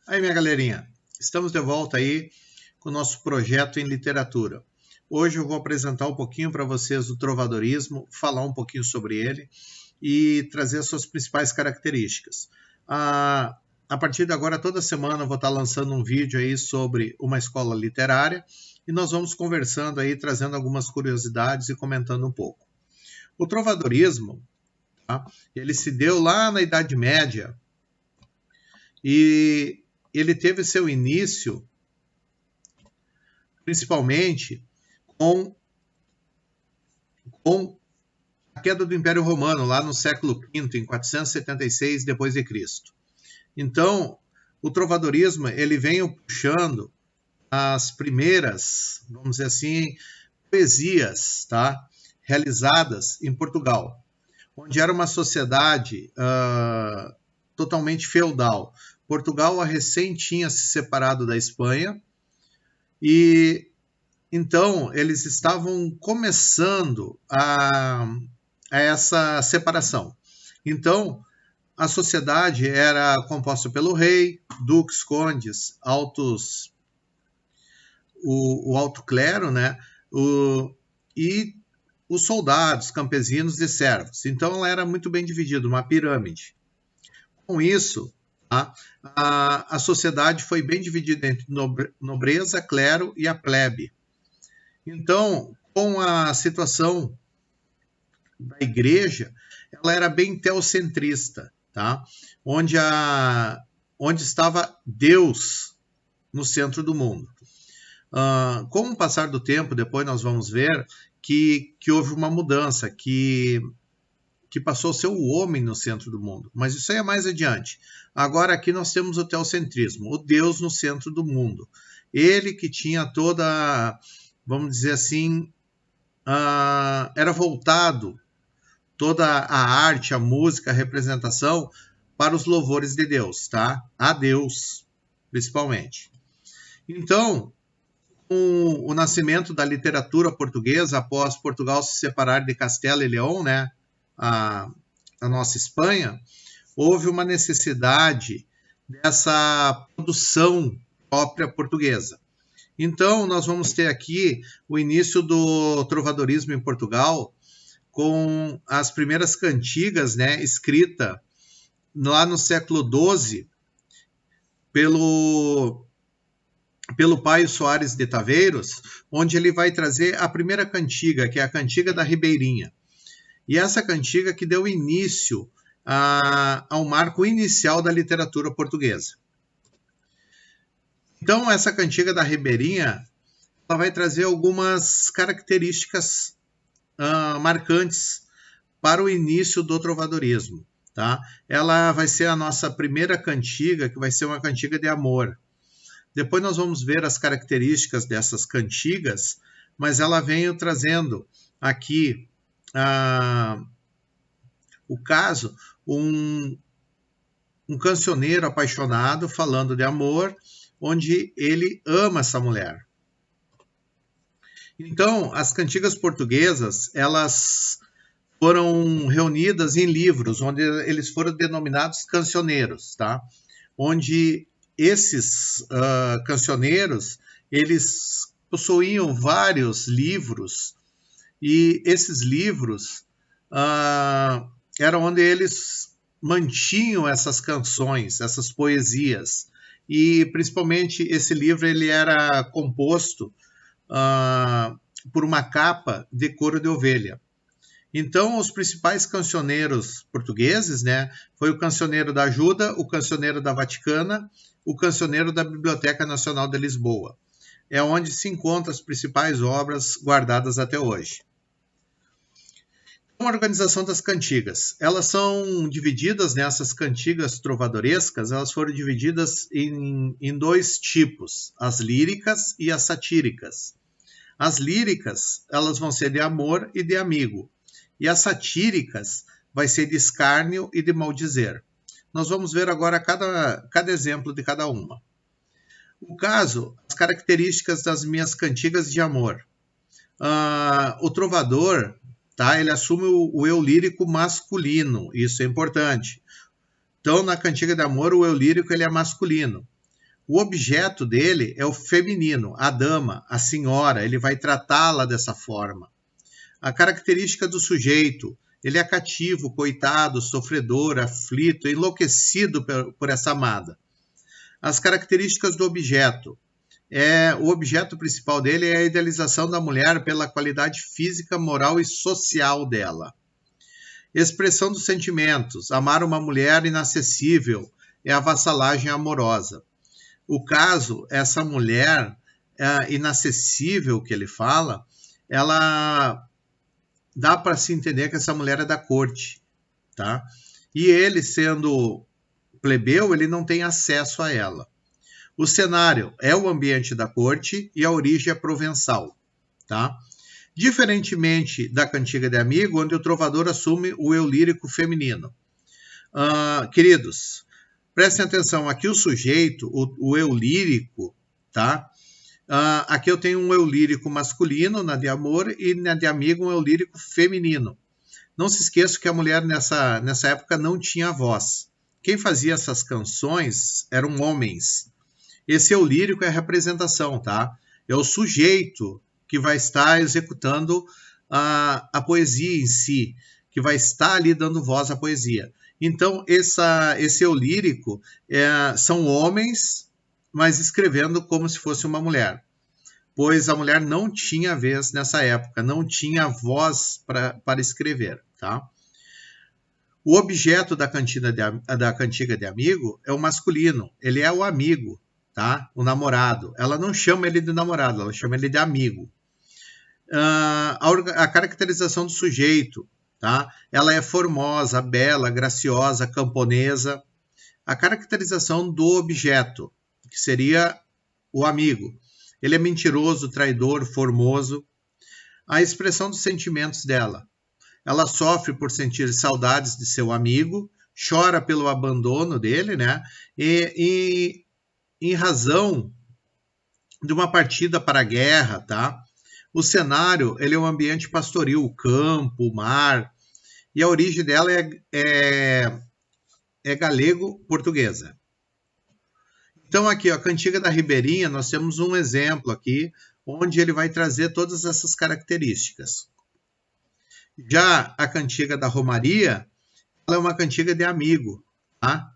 Aí, minha galerinha, estamos de volta aí com o nosso projeto em literatura. Hoje eu vou apresentar um pouquinho para vocês o trovadorismo, falar um pouquinho sobre ele e trazer as suas principais características. A partir de agora, toda semana eu vou estar lançando um vídeo aí sobre uma escola literária e nós vamos conversando aí, trazendo algumas curiosidades e comentando um pouco. O trovadorismo, tá? Ele se deu lá na Idade Média e ele teve seu início principalmente com a queda do Império Romano, lá no século V, em 476 d.C. Então, o trovadorismo ele vem puxando as primeiras, vamos dizer assim, poesias, tá? Realizadas em Portugal, onde era uma sociedade totalmente feudal. Portugal recém tinha se separado da Espanha e então eles estavam começando a essa separação. Então a sociedade era composta pelo rei, duques, condes, o alto clero, né? E os soldados, campesinos e servos. Então ela era muito bem dividida, uma pirâmide. Com isso, a sociedade foi bem dividida entre nobreza, clero e a plebe. Então, com a situação da igreja, ela era bem teocentrista, tá? Onde estava Deus no centro do mundo. Com o passar do tempo, depois nós vamos ver que houve uma mudança, que passou a ser o homem no centro do mundo. Mas isso aí é mais adiante. Agora aqui nós temos o teocentrismo, o Deus no centro do mundo. Ele que tinha toda, vamos dizer assim, era voltado toda a arte, a música, a representação para os louvores de Deus, tá? A Deus, principalmente. Então, com o nascimento da literatura portuguesa, após Portugal se separar de Castela e Leão, né? A nossa Espanha, houve uma necessidade dessa produção própria portuguesa. Então, nós vamos ter aqui o início do trovadorismo em Portugal, com as primeiras cantigas, né, escrita lá no século XII pelo Paio Soares de Taveiros, onde ele vai trazer a primeira cantiga, que é a Cantiga da Ribeirinha. E essa cantiga que deu início ao marco inicial da literatura portuguesa. Então, essa cantiga da Ribeirinha, ela vai trazer algumas características marcantes para o início do trovadorismo, tá? Ela vai ser a nossa primeira cantiga, que vai ser uma cantiga de amor. Depois nós vamos ver as características dessas cantigas, mas ela vem trazendo aqui o caso, um cancioneiro apaixonado falando de amor, onde ele ama essa mulher. Então, as cantigas portuguesas, elas foram reunidas em livros, onde eles foram denominados cancioneiros, tá? Onde esses cancioneiros, eles possuíam vários livros, e esses livros eram onde eles mantinham essas canções, essas poesias. E, principalmente, esse livro ele era composto por uma capa de couro de ovelha. Então, os principais cancioneiros portugueses, né, foi o Cancioneiro da Ajuda, o Cancioneiro da Vaticana, o Cancioneiro da Biblioteca Nacional de Lisboa. É onde se encontram as principais obras guardadas até hoje. A organização das cantigas. Elas são divididas nessas cantigas trovadorescas, elas foram divididas em dois tipos, as líricas e as satíricas. As líricas, elas vão ser de amor e de amigo, e as satíricas vai ser de escárnio e de maldizer. Nós vamos ver agora cada exemplo de cada uma. O caso, as características das minhas cantigas de amor. O trovador, tá? Ele assume o eu lírico masculino, isso é importante. Então, na cantiga de amor, o eu lírico ele é masculino. O objeto dele é o feminino, a dama, a senhora, ele vai tratá-la dessa forma. A característica do sujeito, ele é cativo, coitado, sofredor, aflito, enlouquecido por essa amada. As características do objeto. O objeto principal dele é a idealização da mulher pela qualidade física, moral e social dela. Expressão dos sentimentos. Amar uma mulher inacessível é a vassalagem amorosa. O caso, essa mulher inacessível que ele fala, ela dá para se entender que essa mulher é da corte, tá? E ele, sendo plebeu, ele não tem acesso a ela. O cenário é o ambiente da corte e a origem é provençal, tá? Diferentemente da Cantiga de Amigo, onde o trovador assume o eu lírico feminino. Queridos, prestem atenção, aqui o sujeito, o eu lírico, tá? Aqui eu tenho um eu lírico masculino, na de amor, e na de amigo um eu lírico feminino. Não se esqueça que a mulher nessa época não tinha voz. Quem fazia essas canções eram homens. Esse eu lírico é a representação, tá? É o sujeito que vai estar executando a poesia em si, que vai estar ali dando voz à poesia. Então, esse eu lírico são homens, mas escrevendo como se fosse uma mulher. Pois a mulher não tinha vez nessa época, não tinha voz para escrever, tá? O objeto da cantiga de amigo é o masculino, ele é o amigo, tá? O namorado. Ela não chama ele de namorado, ela chama ele de amigo. A caracterização do sujeito, tá? Ela é formosa, bela, graciosa, camponesa. A caracterização do objeto, que seria o amigo. Ele é mentiroso, traidor, formoso. A expressão dos sentimentos dela. Ela sofre por sentir saudades de seu amigo, chora pelo abandono dele, né? E em razão de uma partida para a guerra, tá? O cenário, ele é um ambiente pastoril, o campo, o mar, e a origem dela é galego-portuguesa. Então aqui, a Cantiga da Ribeirinha, nós temos um exemplo aqui, onde ele vai trazer todas essas características. Já a Cantiga da Romaria, ela é uma cantiga de amigo, tá?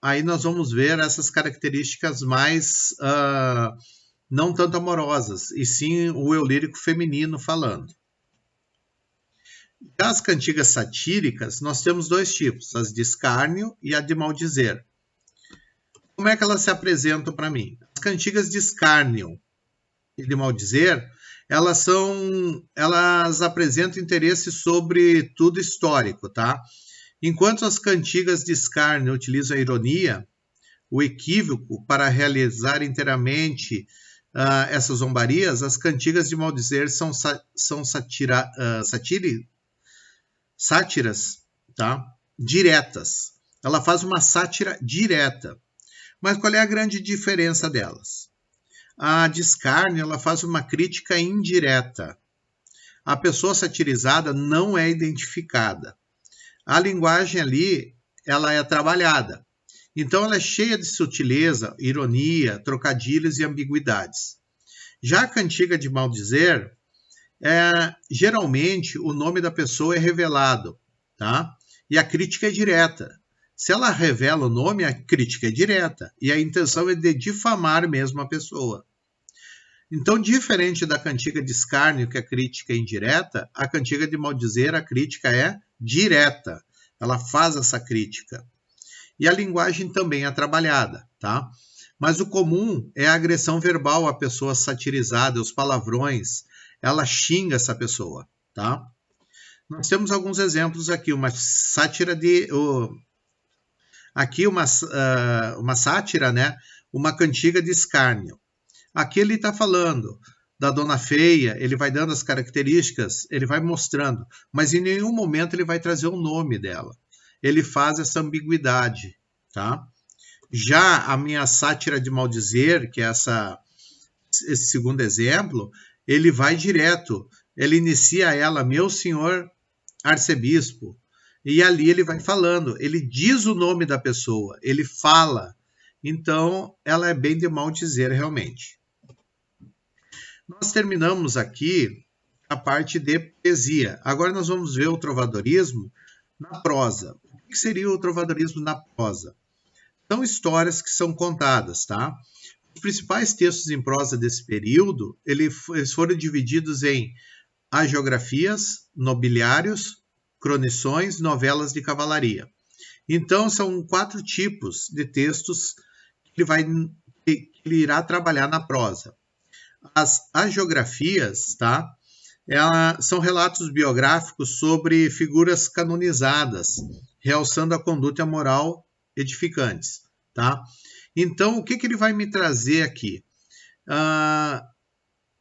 Aí nós vamos ver essas características mais não tanto amorosas, e sim o eu lírico feminino falando. Já as cantigas satíricas, nós temos dois tipos, as de escárnio e a de maldizer. Como é que elas se apresentam para mim? As cantigas de escárnio e de maldizer, elas apresentam interesse sobre tudo histórico, tá? Enquanto as cantigas de escárnio utilizam a ironia, o equívoco para realizar inteiramente essas zombarias, as cantigas de maldizer são sátiras, tá? Diretas. Ela faz uma sátira direta. Mas qual é a grande diferença delas? A de escárnio, ela faz uma crítica indireta. A pessoa satirizada não é identificada. A linguagem ali, ela é trabalhada. Então, ela é cheia de sutileza, ironia, trocadilhos e ambiguidades. Já a cantiga de maldizer, geralmente o nome da pessoa é revelado, tá? E a crítica é direta. Se ela revela o nome, a crítica é direta. E a intenção é de difamar mesmo a pessoa. Então, diferente da cantiga de escárnio, que a crítica é indireta, a cantiga de maldizer, a crítica é direta. Ela faz essa crítica. E a linguagem também é trabalhada, tá? Mas o comum é a agressão verbal à pessoa satirizada, os palavrões. Ela xinga essa pessoa, tá? Nós temos alguns exemplos aqui. Uma sátira aqui uma sátira, né? Uma cantiga de escárnio. Aqui ele está falando da dona feia, ele vai dando as características, ele vai mostrando, mas em nenhum momento ele vai trazer o nome dela. Ele faz essa ambiguidade, tá? Já a minha sátira de maldizer, que é esse segundo exemplo, ele vai direto, ele inicia ela, meu senhor arcebispo, e ali ele vai falando, ele diz o nome da pessoa, ele fala, Então, ela é bem de mal dizer realmente. Nós terminamos aqui a parte de poesia. Agora nós vamos ver o trovadorismo na prosa. O que seria o trovadorismo na prosa? São histórias que são contadas, tá? Os principais textos em prosa desse período, eles foram divididos em hagiografias, nobiliários, cronições, novelas de cavalaria. Então, são 4 tipos de textos que ele irá trabalhar na prosa. As hagiografias, tá? São relatos biográficos sobre figuras canonizadas, realçando a conduta moral edificantes, tá? Então, o que ele vai me trazer aqui?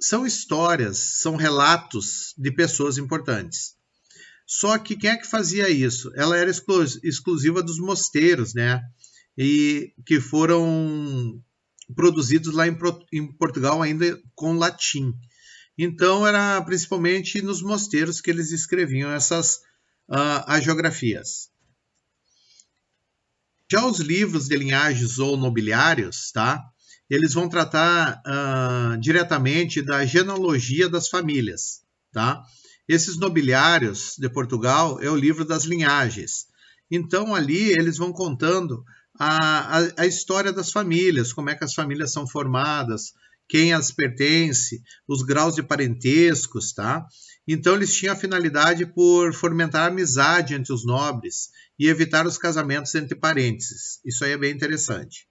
São histórias, são relatos de pessoas importantes. Só que quem é que fazia isso? Ela era exclusiva dos mosteiros, né? E que foram produzidos lá em Portugal ainda com latim. Então, era principalmente nos mosteiros que eles escreviam essas hagiografias. Já os livros de linhagens ou nobiliários, tá? Eles vão tratar diretamente da genealogia das famílias, tá? Esses nobiliários de Portugal é o livro das linhagens. Então, ali eles vão contando a história das famílias, como é que as famílias são formadas, quem as pertence, os graus de parentescos, tá? Então, eles tinham a finalidade por fomentar a amizade entre os nobres e evitar os casamentos entre parentes. Isso aí é bem interessante.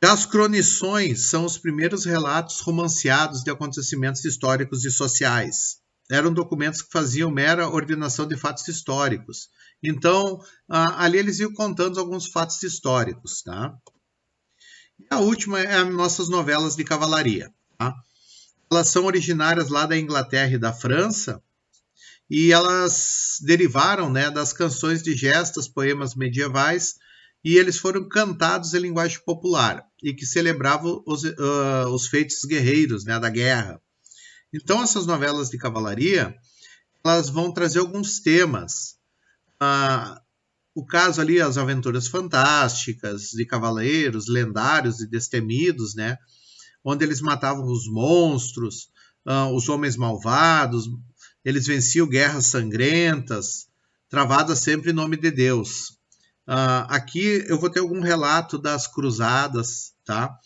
Já as cronições são os primeiros relatos romanceados de acontecimentos históricos e sociais. Eram documentos que faziam mera ordenação de fatos históricos. Então, ali eles iam contando alguns fatos históricos, tá? E a última é as nossas novelas de cavalaria, tá? Elas são originárias lá da Inglaterra e da França, e elas derivaram, né, das canções de gestas, poemas medievais, e eles foram cantados em linguagem popular, e que celebravam os feitos guerreiros, né, da guerra. Então, essas novelas de cavalaria, elas vão trazer alguns temas. O caso ali, as aventuras fantásticas de cavaleiros, lendários e destemidos, né, onde eles matavam os monstros, os homens malvados, eles venciam guerras sangrentas, travadas sempre em nome de Deus. Aqui eu vou ter algum relato das cruzadas, tá?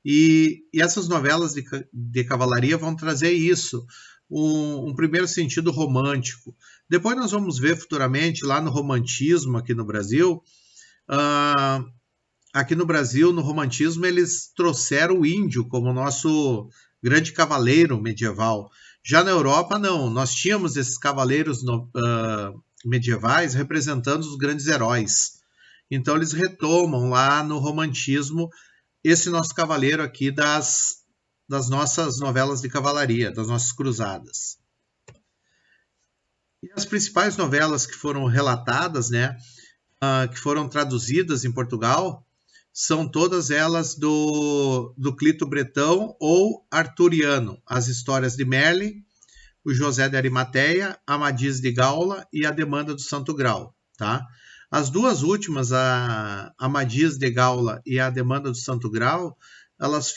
E essas novelas de cavalaria vão trazer isso, um primeiro sentido romântico. Depois nós vamos ver futuramente lá no romantismo aqui no Brasil. Aqui no Brasil, no romantismo, eles trouxeram o índio como nosso grande cavaleiro medieval. Já na Europa, não. Nós tínhamos esses cavaleiros medievais representando os grandes heróis. Então, eles retomam lá no romantismo esse nosso cavaleiro aqui das nossas novelas de cavalaria, das nossas cruzadas. E as principais novelas que foram relatadas, né, que foram traduzidas em Portugal, são todas elas do Clito Bretão ou arturiano. As histórias de Merlin, o José de Arimateia, Amadis de Gaula e a Demanda do Santo Grau, tá? As duas últimas, a Amadis de Gaula e a Demanda do Santo Grau, elas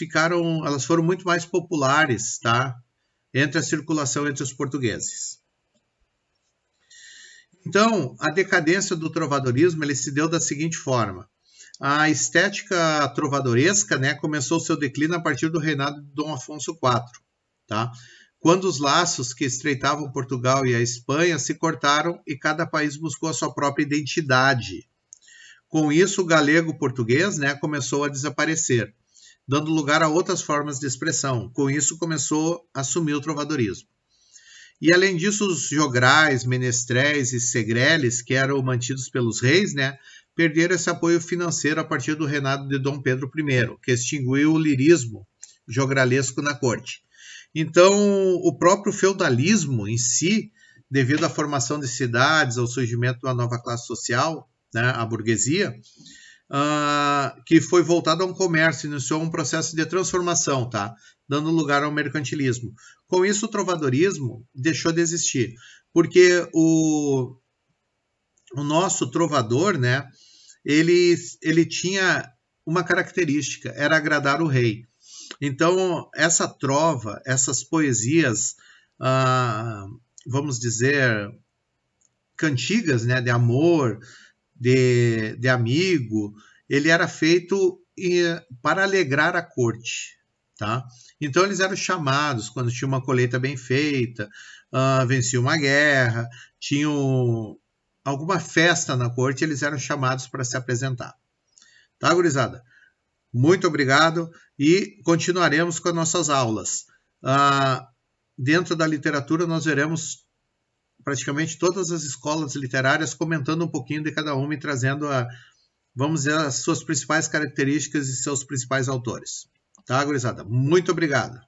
foram muito mais populares, tá? Entre a circulação entre os portugueses. Então, a decadência do trovadorismo ele se deu da seguinte forma. A estética trovadoresca, né, começou seu declínio a partir do reinado de Dom Afonso IV, tá? Quando os laços que estreitavam Portugal e a Espanha se cortaram e cada país buscou a sua própria identidade. Com isso, o galego-português, né, começou a desaparecer, dando lugar a outras formas de expressão. Com isso, começou a assumir o trovadorismo. E, além disso, os jograis, menestréis e segreles, que eram mantidos pelos reis, né, perderam esse apoio financeiro a partir do reinado de Dom Pedro I, que extinguiu o lirismo jogralesco na corte. Então, o próprio feudalismo em si, devido à formação de cidades, ao surgimento de uma nova classe social, né, a burguesia, que foi voltado a um comércio, iniciou um processo de transformação, tá? Dando lugar ao mercantilismo. Com isso, o trovadorismo deixou de existir, porque o nosso trovador, né, ele tinha uma característica, era agradar o rei. Então, essa trova, essas poesias, vamos dizer, cantigas, né, de amor, de amigo, ele era feito para alegrar a corte, tá? Então eles eram chamados quando tinha uma colheita bem feita, vencia uma guerra, tinham alguma festa na corte, eles eram chamados para se apresentar. Tá, gurizada? Muito obrigado e continuaremos com as nossas aulas. Dentro da literatura nós veremos praticamente todas as escolas literárias comentando um pouquinho de cada uma e trazendo, vamos dizer, as suas principais características e seus principais autores. Tá, gurizada? Muito obrigado.